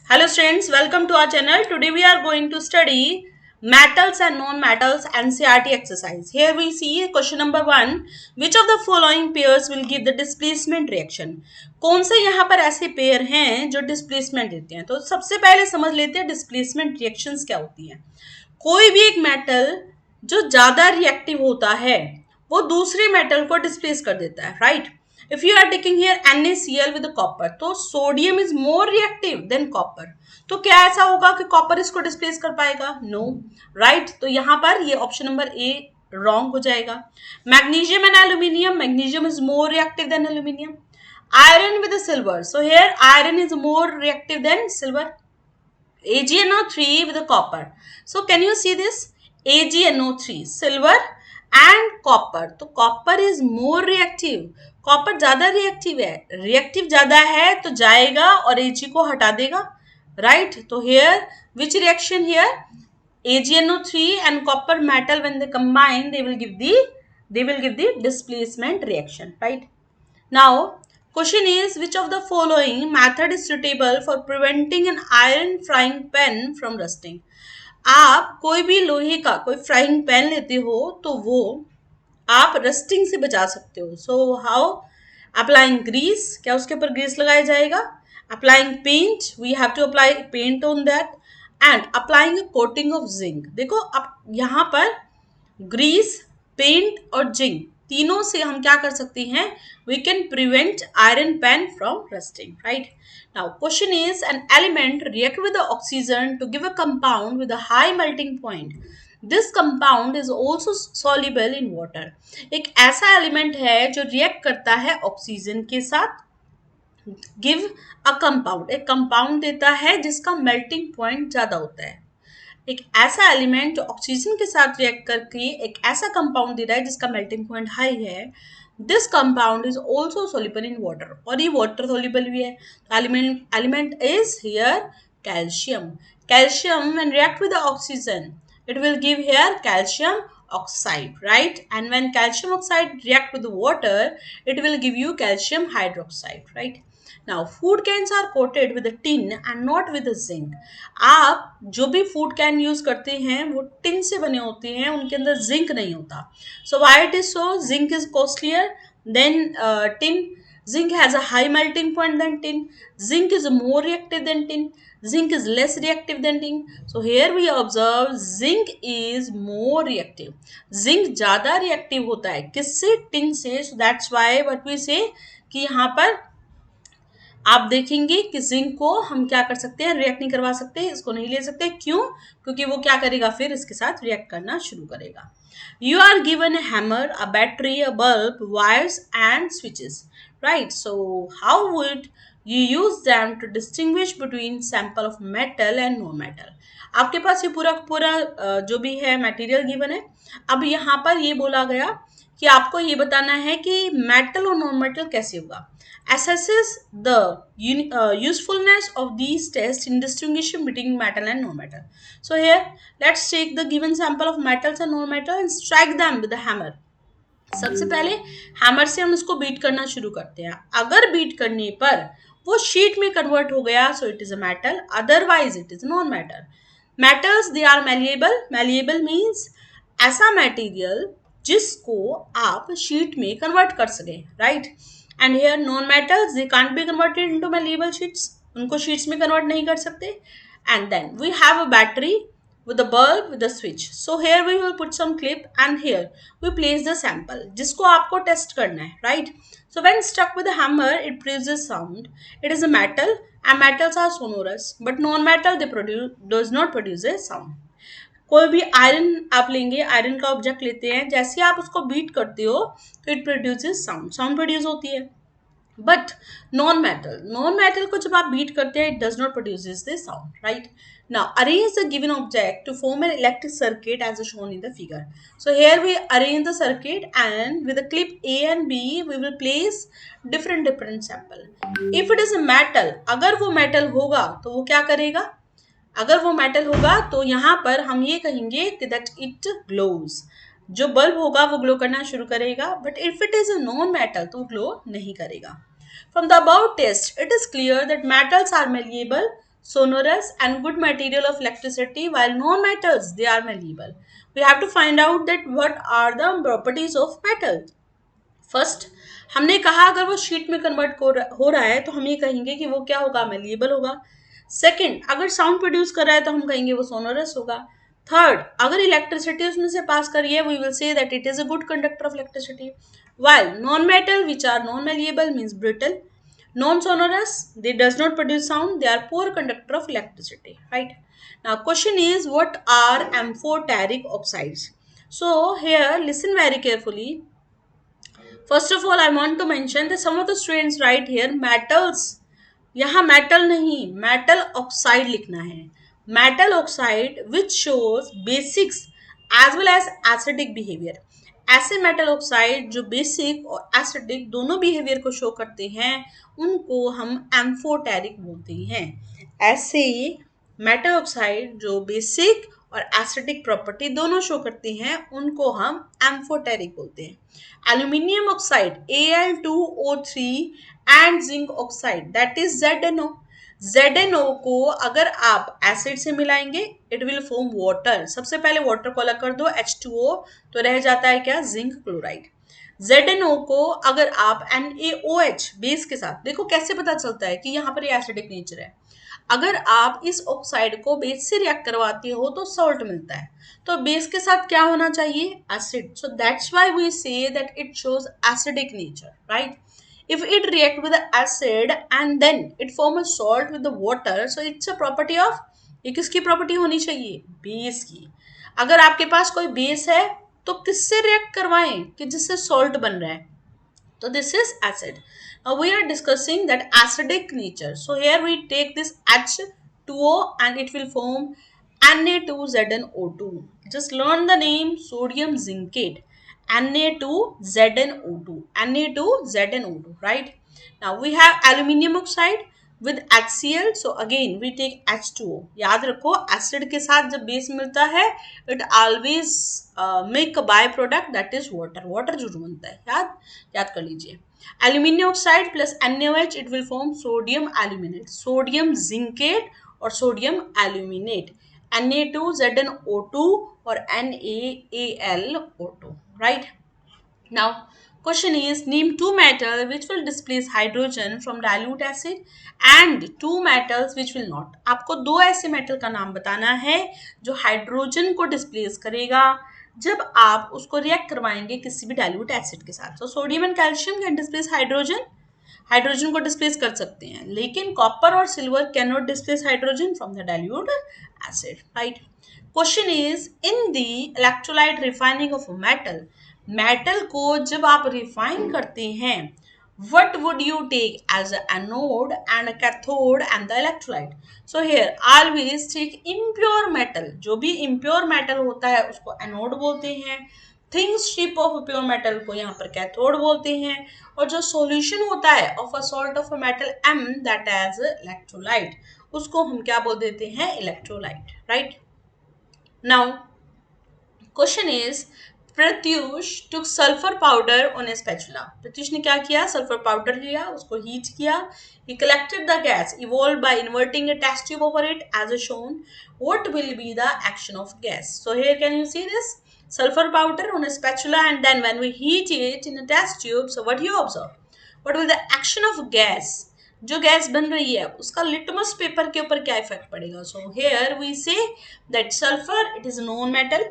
Hello students, welcome to our channel. Today we are going to study metals and non-metals NCERT exercise. Here we see question number 1. Which of the following pairs will give the displacement reaction? कौन से यहाँ पर ऐसे pair हैं जो displacement देते हैं? तो सबसे पहले समझ लेते हैं डिस्प्लेसमेंट रिएक्शंस क्या होती हैं. कोई भी एक मेटल जो ज्यादा रिएक्टिव होता है वो दूसरे मेटल को डिस्प्लेस कर देता है, right? If you are taking here NaCl with the copper, तो sodium is more reactive than copper. तो क्या ऐसा होगा कि कॉपर इसको डिस्प्लेस कर पाएगा? No, right. तो यहाँ पर ये ऑप्शन नंबर ए रॉन्ग हो जाएगा. Magnesium and aluminium, magnesium is more reactive than aluminium. Iron with silver, so here iron is more reactive than silver. AgNO3 with the copper. So can you see this? AgNO3, silver and copper. तो copper is more reactive. Copper ज्यादा reactive है, reactive ज्यादा है तो जाएगा और Ag को हटा देगा, राइट? तो here which reaction here? AgNO3 and copper metal when they combine they will give the displacement reaction, right? Now question is, which of the following method is suitable for preventing an iron frying pan from rusting? आप कोई भी लोहे का कोई frying pan लेते हो तो वो आप रस्टिंग से बचा सकते हो. So how? अप्लाइंग ग्रीस, क्या उसके ऊपर ग्रीस लगाया जाएगा? Applying paint, we have to apply paint on that. And applying coating of zinc. देखो अब यहाँ पर ग्रीस, पेंट और जिंक तीनों से हम क्या कर सकते हैं? We can prevent iron pan from rusting, right? Now question is, an element react with the oxygen to give a compound with a high melting point. This compound is also soluble in water. एक ऐसा element है जो react करता है oxygen के साथ. Give a compound, एक compound देता है जिसका मेल्टिंग पॉइंट ज्यादा होता है. एक ऐसा एलिमेंट जो ऑक्सीजन के साथ रिएक्ट करके एक ऐसा कंपाउंड दे रहा है जिसका मेल्टिंग पॉइंट हाई है. This compound is also soluble in water, और ये वाटर सोल्यूबल भी है. Element is here calcium. Calcium when react with oxygen it will give here calcium oxide, right? And when calcium oxide react with the water it will give you calcium hydroxide, right? Now food cans are coated with a tin and not with a zinc. आप जो भी food can use करते हैं वो tin से बने होते हैं, उनके अंदर जिंक नहीं होता. So why it is so? Zinc is costlier than tin. Zinc has a high melting point than tin. Zinc is more reactive than tin. Zinc is less reactive than tin. So here we observe zinc is more reactive. Zinc ज़्यादा reactive होता है किससे? tin से. So that's why what we say कि यहाँ पर आप देखेंगे कि जिंक को हम क्या कर सकते हैं? रिएक्ट नहीं करवा सकते, इसको नहीं ले सकते. क्यों? क्योंकि वो क्या करेगा? फिर इसके साथ रिएक्ट करना शुरू करेगा. You are given a hammer, a battery, a bulb, wires and switches, right? So how would you use them to distinguish between sample of metal and non-metal? आपके पास ये पूरा जो भी है मटेरियल गिवन है. अब यहाँ पर ये बोला गया कि आपको ये बताना है कि मेटल और नॉन मेटल कैसे होगा. Assesses the usefulness of these tests in distinguishing between metal and non-metal. So here, let's take the given sample of metals and non-metal and strike them with a hammer. सबसे पहले hammer से हम इसको beat करना शुरू करते हैं. अगर बीट करने पर वो शीट में कन्वर्ट हो गया so it is a metal, otherwise it is non metal. Metals they are malleable. Malleable means ऐसा मटेरियल जिसको आप शीट में कन्वर्ट कर सके, right? And here non-metals they can't be converted into malleable sheets. उनको sheets में convert नहीं कर सकते. And then we have a battery with a bulb with a switch. So here we will put some clip and here we place the sample जिसको आपको test करना है, right? So when struck with a hammer it produces sound. It is a metal and metals are sonorous, but non-metal they does not produce a sound. कोई भी iron आप लेंगे, iron का object लेते हैं, जैसे आप उसको बीट करते हो तो it produces sound, sound produce होती है. बट नॉन मेटल को जब आप बीट करते हैं it does not produces the sound, right? Now arrange the given object to form an electric circuit as shown in the figure. So here we arrange the circuit and with the clip A and B we will place different sample. If it is a metal, अगर वो metal होगा तो वो क्या करेगा? अगर वो metal होगा तो यहाँ पर हम ये कहेंगे कि दैट इट ग्लोज. जो बल्ब होगा वो ग्लो करना शुरू करेगा. But if it is a non metal तो ग्लो नहीं करेगा. From the above test, it is clear that metals are malleable, sonorous and good material of electricity, while non-metals they are malleable. We have to find out that what are the properties of metal. First हमने कहा अगर वो sheet में convert हो रहा है तो हम ये कहेंगे कि वो क्या होगा, मेलिएबल होगा. सेकंड, अगर साउंड प्रोड्यूस कर रहा है तो हम कहेंगे वो सोनोरस होगा. थर्ड, अगर इलेक्ट्रिसिटी उसमें से पास कर रही है, we will say that it is a good conductor of electricity. while non-metal which are non-malleable means brittle, non-sonorous they does not produce sound, they are poor conductor of electricity, right? Now question is, what are amphoteric oxides? So here listen very carefully. First of all, I want to mention that some of the students write here metals. यहाँ metal नहीं, metal oxide लिखना है. Metal oxide which shows basics as well as acidic behavior. ऐसे metal oxide जो basic और acidic दोनों behavior को show करते हैं, उनको हम amphoteric बोलते हैं. ऐसे metal oxide जो basic और एसिडिक प्रॉपर्टी दोनों शो करते हैं, उनको हम एम्फोटेरिक बोलते हैं. Aluminium oxide Al2O3 and zinc oxide that is ZnO. ZnO को अगर आप एसिड से मिलाएंगे इट विल फॉर्म वाटर. सबसे पहले वाटर को अलग कर दो, H2O, तो रह जाता है क्या, जिंक क्लोराइड. ZnO को अगर आप NaOH बेस के साथ, देखो कैसे पता चलता है कि यहाँ पर एसिडिक नेचर है. अगर आप इस ऑक्साइड को बेस से रिएक्ट करवाते हो तो सॉल्ट मिलता है, तो बेस के साथ क्या होना चाहिए, acid. So that's why we say that it shows acidic nature, right? If it react with the acid and then it form a salt with the water, so it's a property of, ये किसकी property होनी चाहिए, base की. अगर आपके पास कोई base है तो किससे रिएक्ट करवाएं कि जिससे सॉल्ट बन रहा है, तो this is acid. Now we are discussing that acidic nature. So here we take this H2O and it will form Na2ZnO2. Just learn the name sodium zincate. Na2ZnO2. Na2ZnO2, right? Now we have aluminium oxide with HCl. So again we take H2O. याद रखो acid के साथ जब base मिलता है it always make a byproduct that is water. Water जरूर बनता है, याद कर लीजिए. Aluminium oxide plus NaOH it will form sodium aluminate, sodium zincate और sodium aluminate. Na2ZnO2 और NaAlO2, right? Now question is, name two metals which will displace hydrogen from dilute acid and two metals which will not. आपको दो ऐसे metal का नाम बताना है जो हाइड्रोजन को डिस्प्लेस करेगा जब आप उसको रिएक्ट करवाएंगे किसी भी डाइल्यूट एसिड के साथ. तो sodium and calcium can displace hydrogen, hydrogen को डिस्प्लेस कर सकते हैं, लेकिन कॉपर और silver can not displace hydrogen from the dilute acid, right? Question is, in the electrolyte refining of metal, metal को जब आप रिफाइन करते हैं, what would you take as an anode and a cathode and the electrolyte? So here always take impure metal. जो भी impure metal होता है उसको anode बोलते हैं, thin strip of pure metal को यहाँ पर cathode बोलते हैं, और जो solution होता है of a salt of a metal M that as electrolyte, उसको हम क्या बोल देते हैं, electrolyte, right? Now question is, Pratyush took sulfur powder on a spatula. Pratyush ने क्या किया, सल्फर पाउडर लिया, उसको हीट किया. He collected the gas evolved by inverting a test tube over it as shown. What will be the action of gas? So here can you see this sulfur powder on a spatula, and then when we heat it in a test tube, so what you observe? What will the action of gas? जो gas बन रही है उसका litmus paper के ऊपर क्या effect पड़ेगा? So here we say that sulfur it is a known metal.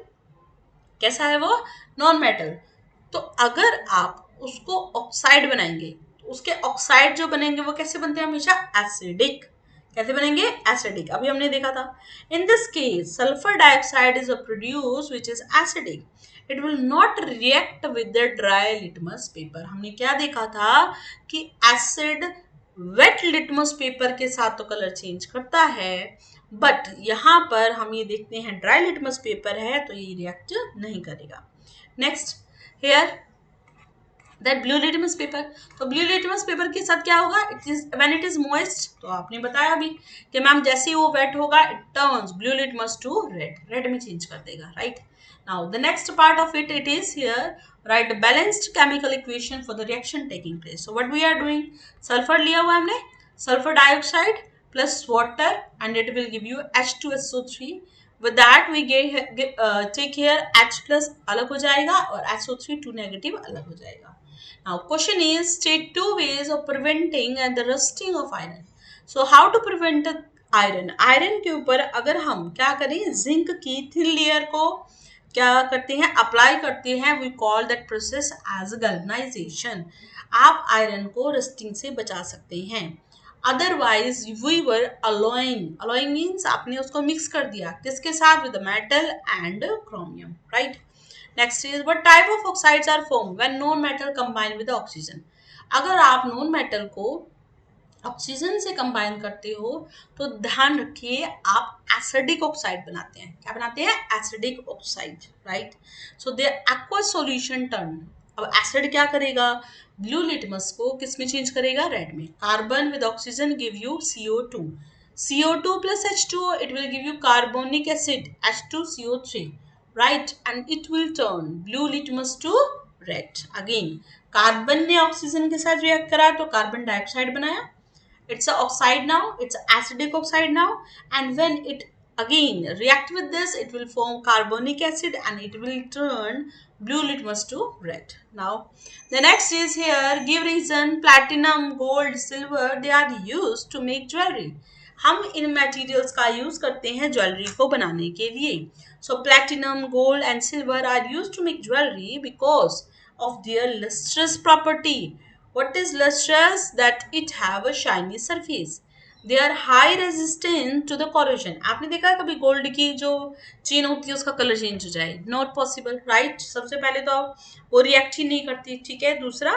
कैसा है वो, नॉन मेटल. तो अगर आप उसको ऑक्साइड बनाएंगे तो उसके ऑक्साइड जो बनेंगे वो कैसे बनते हैं, हमेशा एसिडिक. कैसे बनेंगे, एसिडिक. अभी हमने देखा था. In this case sulphur dioxide is produce which is acidic. It will not react with the dry litmus paper. हमने क्या देखा था कि एसिड वेट लिटमस पेपर के साथ तो कलर चेंज करता है, बट यहाँ पर हम ये देखते हैं ड्राई लिटमस पेपर है तो ये रिएक्ट नहीं करेगा. Next here that blue litmus paper. तो ब्लू लिटमस पेपर के साथ क्या होगा, it is when it is moist. तो आपने बताया अभी कि मैम जैसे ही वो वेट होगा it turns blue litmus to red, red में चेंज कर देगा, right? Now the next part of it is here, write a balanced chemical equation for the reaction taking place. So what we are doing, sulfur लिया हुआ हमने, sulfur dioxide plus water and it will give you H2SO3. With that we take here H plus अलग हो जाएगा और SO3 2 negative अलग हो जाएगा. Now question is state two ways of preventing and the rusting of iron. So how to prevent the iron? Iron के ऊपर अगर हम क्या करें, जिंक की थिन लेयर को क्या करते हैं, अप्लाई करते हैं. We call that process as galvanization. आप आयरन को रस्टिंग से बचा सकते हैं. Otherwise we were alloying means आपने उसको मिक्स कर दिया किसके साथ, with metal and chromium, right. Next is what type of oxides are form when non metal combine with oxygen. अगर आप नॉन मेटल को ऑक्सीजन से कंबाइन करते हो तो ध्यान रखिए आप एसिडिक ऑक्साइड बनाते हैं. क्या बनाते हैं, एसिडिक ऑक्साइड, राइट. सो दे एक्वस सॉल्यूशन टर्न. अब एसिड क्या करेगा, ब्लू लिटमस को किस में चेंज करेगा, रेड में. Carbon with oxygen give you CO2. CO2 plus H2O, it will give you carbonic acid H2CO3, right, and it will turn blue litmus to red. Again carbon ने oxygen के साथ react करा तो carbon dioxide बनाया. It's a oxide now, it's acidic oxide now, and when it again react with this, it will form carbonic acid and it will turn blue litmus to red. Now the next is here, give reason platinum, gold, silver, they are used to make jewelry. हम इन materials का use करते हैं jewellery को बनाने के लिए. So platinum, gold and silver are used to make jewellery because of their lustrous property. What is lustrous? That it have a shiny surface. They are high resistant to the corrosion. आपने देखा है कभी gold की जो chain होती है उसका colour change हो जाए? Not possible, right. सबसे पहले तो वो रिएक्ट ही नहीं करती, ठीक है. दूसरा,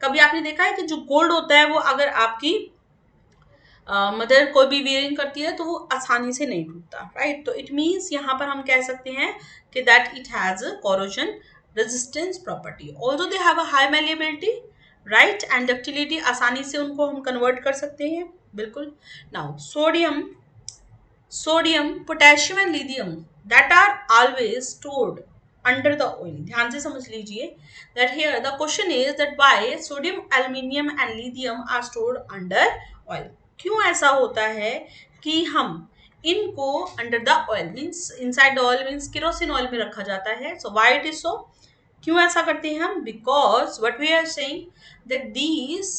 कभी आपने देखा है कि जो गोल्ड होता है वो अगर आपकी मदर कोई भी वियरिंग करती है तो वो आसानी से नहीं टूटता, राइट. तो इट मीन्स यहाँ पर हम कह सकते हैं कि that it has a corrosion resistance property. Although they have a high malleability, right, and ductility, आसानी से उनको हम कन्वर्ट कर सकते हैं, बिल्कुल. Now sodium, potassium and lithium that are always stored under the oil. ध्यान से समझ लीजिए that here the question is that why sodium, aluminium and lithium are stored under oil. क्यों ऐसा होता है कि हम इनको under the oil means inside the oil means kerosene oil में रखा जाता है. So why it is so, क्यों ऐसा करते हैं हम, because what we are saying that these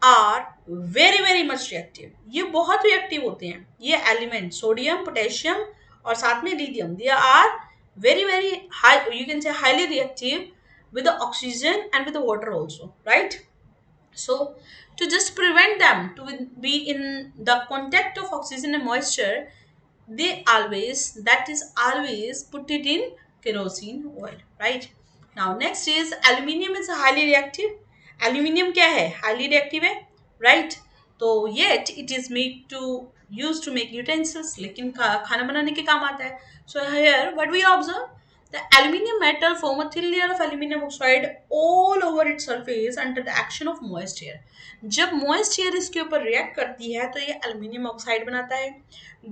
are very very much reactive. ये बहुत रिएक्टिव होते हैं ये एलिमेंट, सोडियम, पोटेशियम और साथ में lithium. They are very very high, you can say highly reactive with the oxygen and with the water also, right. So to just prevent them to be in the contact of oxygen and moisture, they always put it in kerosene oil, right. Now next is aluminium is highly reactive. Aluminium क्या है, highly reactive है, right. तो yet it is made to used to make utensils, लेकिन खाना बनाने के काम आता है. So here what we observe, the aluminium metal form a thin layer of aluminum oxide all over its surface under the action of moist air. जब moist air इसके ऊपर react करती है तो ये aluminium oxide बनाता है.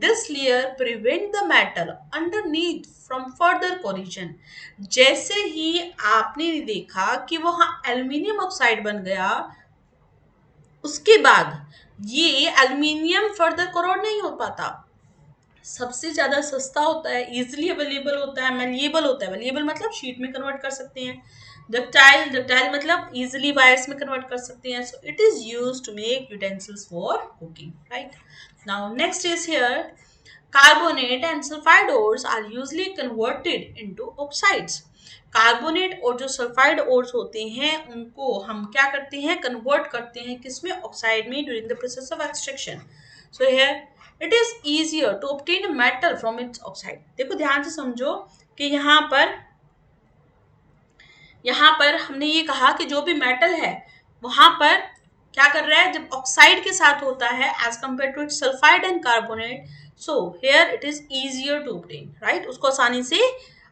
This layer prevent the metal underneath from further corrosion. जैसे ही आपने देखा कि वहाँ aluminium oxide बन गया, उसके बाद ये aluminium further corrode नहीं हो पाता. सबसे ज्यादा सस्ता होता है, इजिली अवेलेबल होता है, मैलिएबल होता है. मैलिएबल मतलब शीट में कन्वर्ट कर सकते हैं. डक्टाइल मतलब इजिली वायर्स में कन्वर्ट कर सकते हैं. So it is used to make utensils for cooking, right. Now next is here, carbonate and sulphide ores are usually converted into oxides. Carbonate और जो सल्फाइड ओर्स होते हैं उनको हम क्या करते हैं, कन्वर्ट करते हैं किसमें, ऑक्साइड में, during the process of extraction. So here it is easier to obtain a metal from its oxide. देखो ध्यान से समझो कि यहाँ पर हमने ये कहा कि जो भी मेटल है वहां पर क्या कर रहा है, जब ऑक्साइड के साथ होता है as compare to its sulphide and carbonate. So here it is easier to obtain, right. उसको आसानी से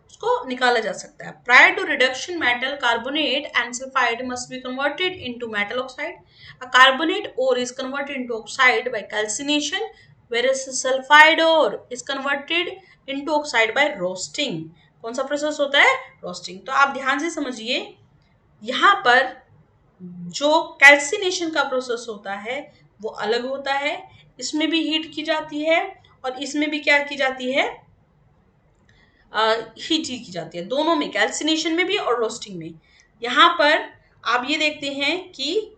उसको निकाला जा सकता है. Prior to reduction, metal carbonate and sulfide must be converted into metal oxide. A carbonate ore is converted into oxide by calcination, whereas sulfide ore is converted into oxide by roasting. कौन सा process होता है, roasting. तो आप ध्यान से समझिए, यहाँ पर जो कैल्सिनेशन का प्रोसेस होता है वो अलग होता है इसमें भी हीट की जाती है और इसमें भी क्या की जाती है, हीट की जाती है, दोनों में, कैल्सिनेशन में भी और रोस्टिंग में। यहाँ पर आप ये देखते हैं कि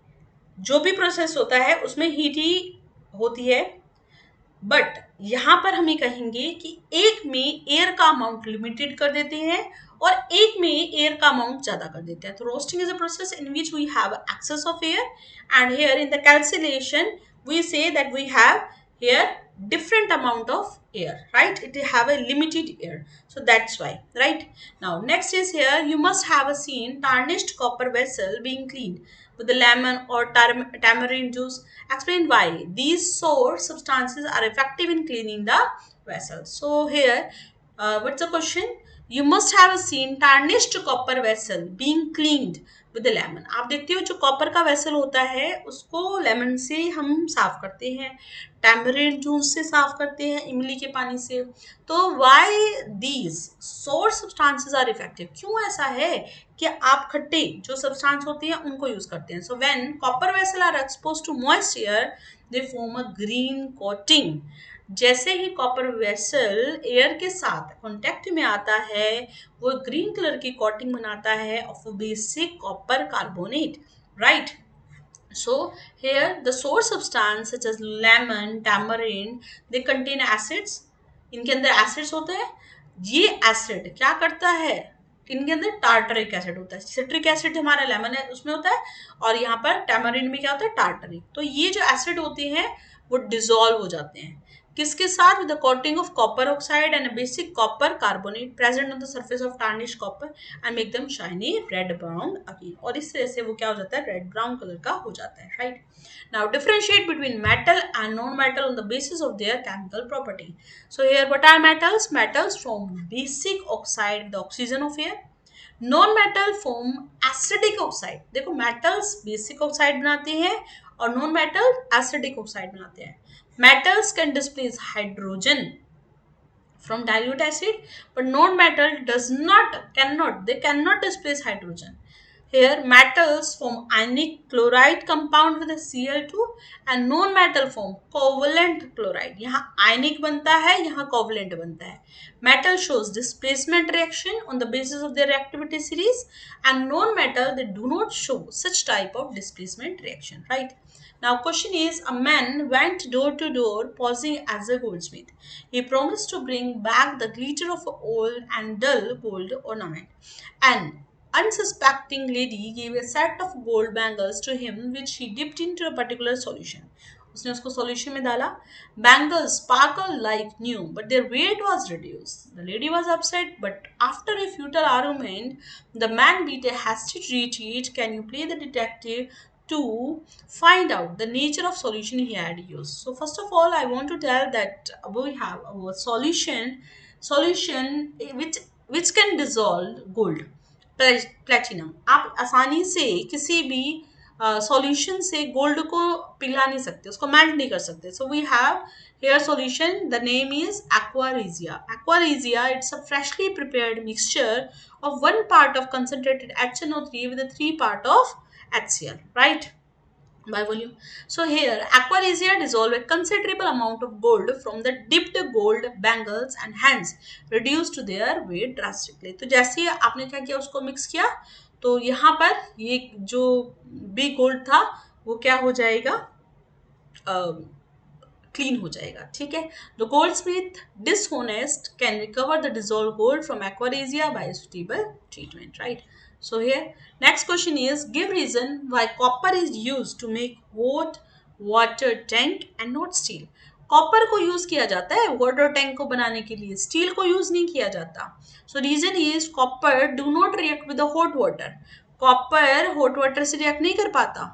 जो भी प्रोसेस होता है उसमें हीट ही होती है, बट यहाँ पर हम ये कहेंगे कि एक में एयर का अमाउंट लिमिटेड कर देते हैं और एक में एयर का अमाउंट ज्यादा कर देते हैं। तो roasting is a process in which we have excess of air, and here in the calcination we say that we have here different amount of air, right? It have a limited air, so that's why, right? Now next is here, you must have a seen tarnished copper vessel being cleaned with the lemon or tamarind juice. Explain why these source substances are effective in cleaning the vessel. So here, what's the question? You must have seen tarnished copper vessel being cleaned with lemon. आप देखते हो जो copper का vessel होता है उसको lemon से हम साफ करते हैं, टैमरिंड जूस से साफ करते हैं, इमली के पानी से। तो why these source substances are effective, क्यों ऐसा है कि आप खट्टे जो सब्सटेंस होते हैं उनको यूज करते हैं। So when copper vessel are expose to moist air they form a green coating. जैसे ही कॉपर वेसल एयर के साथ कांटेक्ट में आता है वो ग्रीन कलर की कोटिंग बनाता है of basic copper carbonate, right? So here the source substance such as lemon, tamarind, they contain acids. इनके अंदर एसिड्स होते हैं। ये एसिड क्या करता है, इनके अंदर टार्टरिक एसिड होता है। सिट्रिक एसिड हमारा लेमन है उसमें होता है और यहाँ पर टैमरिन में क्या होता है, टार्टरिक। तो ये जो एसिड होते हैं वो डिजोल्व हो जाते हैं किसके साथ, with the coating of copper oxide and basic copper carbonate present on the surface of tarnish copper and make them shiny red brown again. और इस तरह से वो क्या हो जाता है, रेड ब्राउन कलर का हो जाता है, right? Now differentiate between metal and non-metal on the basis of their chemical property. So here what are metals? Metals form basic oxide with the oxygen of air. Non-metal form acidic oxide. देखो metals basic oxide बनाते हैं और non-metal acidic oxide बनाते हैं। Metals can displace hydrogen from dilute acid, but non-metal they cannot displace hydrogen. Here metals form ionic chloride compound with a Cl2 and non-metal form covalent chloride. यहाँ ionic बनता है, यहाँ covalent बनता है। Metal shows displacement reaction on the basis of their reactivity series, and non-metal they do not show such type of displacement reaction, right? Now question is, a man went door to door posing as a goldsmith. He promised to bring back the glitter of old and dull gold ornament. An unsuspecting lady gave a set of gold bangles to him which he dipped into a particular solution. उसने उसको solution में डाला. Bangles sparkled like new, but their weight was reduced. The lady was upset, but after a futile argument, the man beat a hasty retreat. Can you play the detective to find out the nature of solution he had used? So first of all, I want to tell that we have a solution which can dissolve gold, platinum. आप आसानी से किसी भी solution से gold को पिघला नहीं सकते, उसको मेल्ट नहीं कर सकते। So we have here solution, the name is aqua regia. Aqua regia it's a freshly prepared mixture of 1 part of concentrated HNO3 with a 3 part of HCl, right? By volume. So here aquaresia dissolve a considerable amount of gold from the dipped gold bangles and hence reduced to their weight drastically. तो जैसे ही आपने क्या किया, उसको mix किया, तो यहाँ पर ये जो भी गोल्ड था वो क्या हो जाएगा, क्लीन हो जाएगा, ठीक है? The goldsmith dishonest can recover the dissolved gold from aqua regia by suitable treatment, right? So here next question is, give reason why copper is used to make hot water tank and not steel. Copper को use किया जाता है water tank को बनाने के लिए, steel को use नहीं किया जाता। So reason is copper do not react with hot water. Copper hot water से रिएक्ट नहीं कर पाता,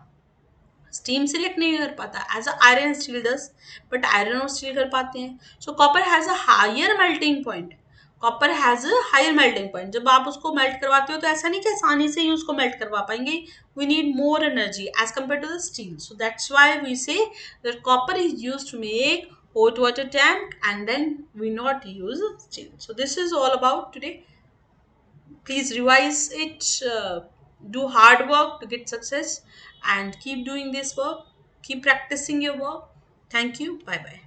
स्टीम से रिएक्ट नहीं कर पाता as a iron steel does, but iron और स्टील कर पाते हैं। So copper has a higher melting point, copper has a higher melting point. जब आप उसको मेल्ट करवाते हो तो ऐसा नहीं कि आसानी से ही उसको मेल्ट करवा पाएंगे, we need more energy as compare to the steel. So that's why we say that copper is used to make hot water tank and then we not use steel. So this is all about today. Please revise it, do hard work to get success and keep doing this work, keep practicing your work. Thank you. Bye bye.